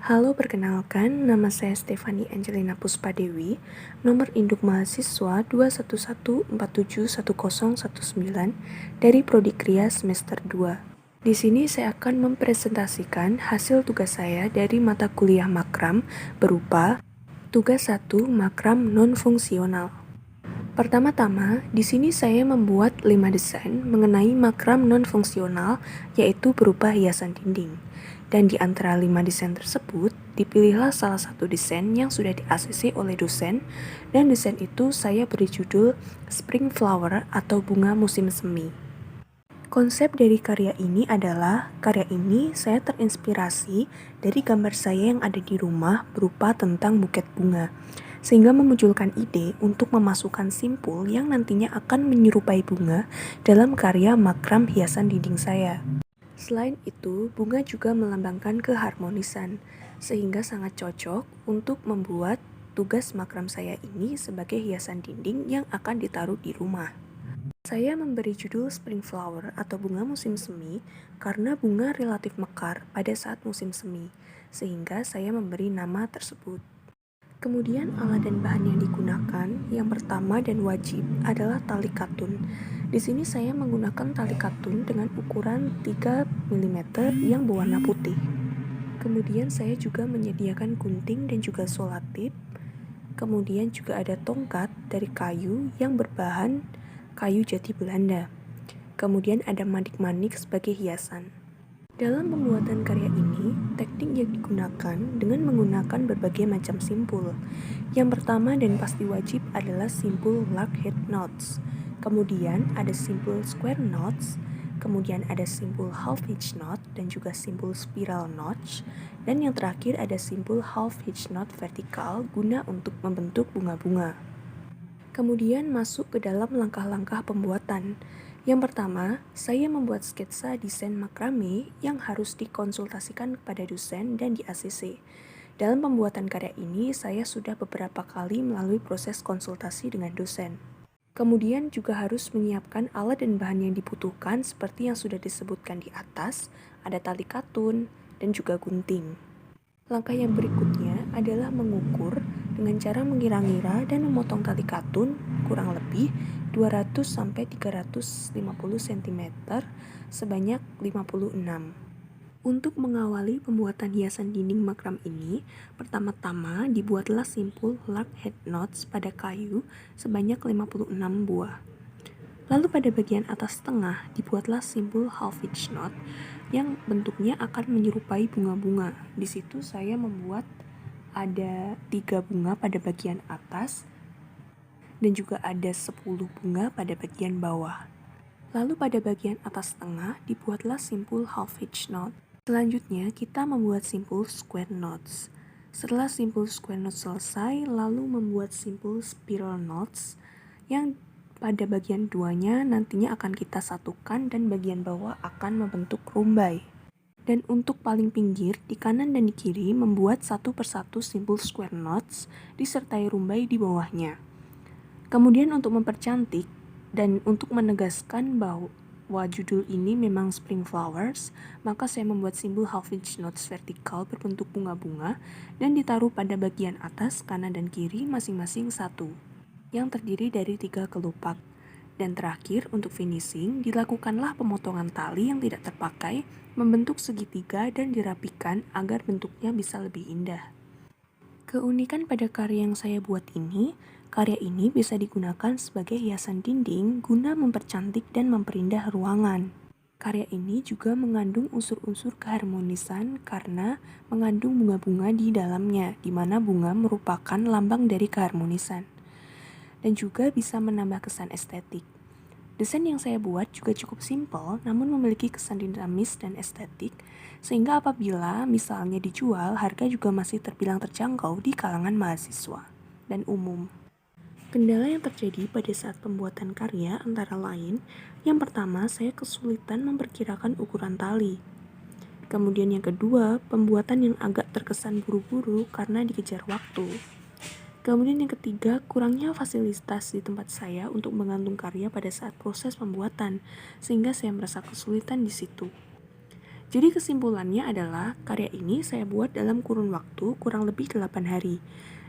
Halo, perkenalkan, nama saya Stefani Angelina Puspadewi, nomor induk mahasiswa 211471019 dari Prodi Kria semester 2. Di sini saya akan mempresentasikan hasil tugas saya dari mata kuliah makram berupa tugas 1 makram non-fungsional. Pertama-tama, di sini saya membuat 5 desain mengenai makram non-fungsional, yaitu berupa hiasan dinding. Dan di antara 5 desain tersebut, dipilihlah salah satu desain yang sudah di-ACC oleh dosen, dan desain itu saya beri judul Spring Flower atau bunga musim semi. Konsep dari karya ini adalah, karya ini saya terinspirasi dari gambar saya yang ada di rumah berupa tentang buket bunga, sehingga memunculkan ide untuk memasukkan simpul yang nantinya akan menyerupai bunga dalam karya makram hiasan dinding saya. Selain itu, bunga juga melambangkan keharmonisan, sehingga sangat cocok untuk membuat tugas makram saya ini sebagai hiasan dinding yang akan ditaruh di rumah. Saya memberi judul Spring Flower atau bunga musim semi karena bunga relatif mekar pada saat musim semi, sehingga saya memberi nama tersebut. Kemudian alat dan bahan yang digunakan, yang pertama dan wajib adalah tali katun. Di sini saya menggunakan tali katun dengan ukuran 3 mm yang berwarna putih. Kemudian saya juga menyediakan gunting dan juga solatip. Kemudian juga ada tongkat dari kayu yang berbahan kayu jati Belanda. Kemudian ada manik-manik sebagai hiasan. Dalam pembuatan karya ini, teknik yang digunakan dengan menggunakan berbagai macam simpul. Yang pertama dan pasti wajib adalah simpul lock head knots. Kemudian ada simpul square knots, kemudian ada simpul half hitch knot dan juga simpul spiral notch, dan yang terakhir ada simpul half hitch knot vertikal guna untuk membentuk bunga-bunga. Kemudian masuk ke dalam langkah-langkah pembuatan. Yang pertama, saya membuat sketsa desain makrame yang harus dikonsultasikan kepada dosen dan di ACC. Dalam pembuatan karya ini, saya sudah beberapa kali melalui proses konsultasi dengan dosen. Kemudian juga harus menyiapkan alat dan bahan yang dibutuhkan seperti yang sudah disebutkan di atas, ada tali katun, dan juga gunting. Langkah yang berikutnya adalah mengukur dengan cara mengira-ngira dan memotong tali katun kurang lebih 200-350 cm sebanyak 56. Untuk mengawali pembuatan hiasan dinding makram ini, pertama-tama dibuatlah simpul lock head knots pada kayu sebanyak 56 buah. Lalu pada bagian atas tengah dibuatlah simpul half hitch knot yang bentuknya akan menyerupai bunga-bunga. Di situ saya membuat ada 3 bunga pada bagian atas dan juga ada 10 bunga pada bagian bawah. Lalu pada bagian atas tengah dibuatlah simpul half hitch knot. Selanjutnya kita membuat simpul square knots. Setelah simpul square knots selesai, lalu membuat simpul spiral knots yang pada bagian duanya nantinya akan kita satukan dan bagian bawah akan membentuk rumbai. Dan untuk paling pinggir, di kanan dan di kiri membuat satu persatu simpul square knots disertai rumbai di bawahnya. Kemudian untuk mempercantik dan untuk menegaskan bahwa judul ini memang Spring Flowers, maka saya membuat simbol half hitch knots vertikal berbentuk bunga-bunga dan ditaruh pada bagian atas, kanan dan kiri masing-masing satu, yang terdiri dari 3 kelopak. Dan terakhir, untuk finishing, dilakukanlah pemotongan tali yang tidak terpakai, membentuk segitiga dan dirapikan agar bentuknya bisa lebih indah. Keunikan pada karya yang saya buat ini, karya ini bisa digunakan sebagai hiasan dinding guna mempercantik dan memperindah ruangan. Karya ini juga mengandung unsur-unsur keharmonisan karena mengandung bunga-bunga di dalamnya, di mana bunga merupakan lambang dari keharmonisan. Dan juga bisa menambah kesan estetik. Desain yang saya buat juga cukup simpel, namun memiliki kesan dinamis dan estetik, sehingga apabila misalnya dijual, harga juga masih terbilang terjangkau di kalangan mahasiswa dan umum. Kendala yang terjadi pada saat pembuatan karya antara lain, yang pertama, saya kesulitan memperkirakan ukuran tali. Kemudian yang kedua, pembuatan yang agak terkesan buru-buru karena dikejar waktu. Kemudian yang ketiga, kurangnya fasilitas di tempat saya untuk menggantung karya pada saat proses pembuatan, sehingga saya merasa kesulitan di situ. Jadi kesimpulannya adalah karya ini saya buat dalam kurun waktu kurang lebih 8 hari.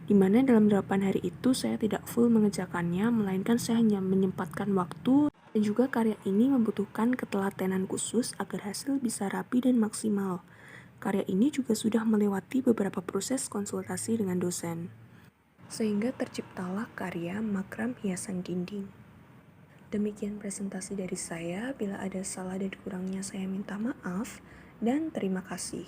Di mana dalam 8 hari itu saya tidak full mengerjakannya, melainkan saya hanya menyempatkan waktu, dan juga karya ini membutuhkan ketelatenan khusus agar hasil bisa rapi dan maksimal. Karya ini juga sudah melewati beberapa proses konsultasi dengan dosen. Sehingga terciptalah karya makram hiasan dinding. Demikian presentasi dari saya. Bila ada salah dan kurangnya saya minta maaf, dan terima kasih.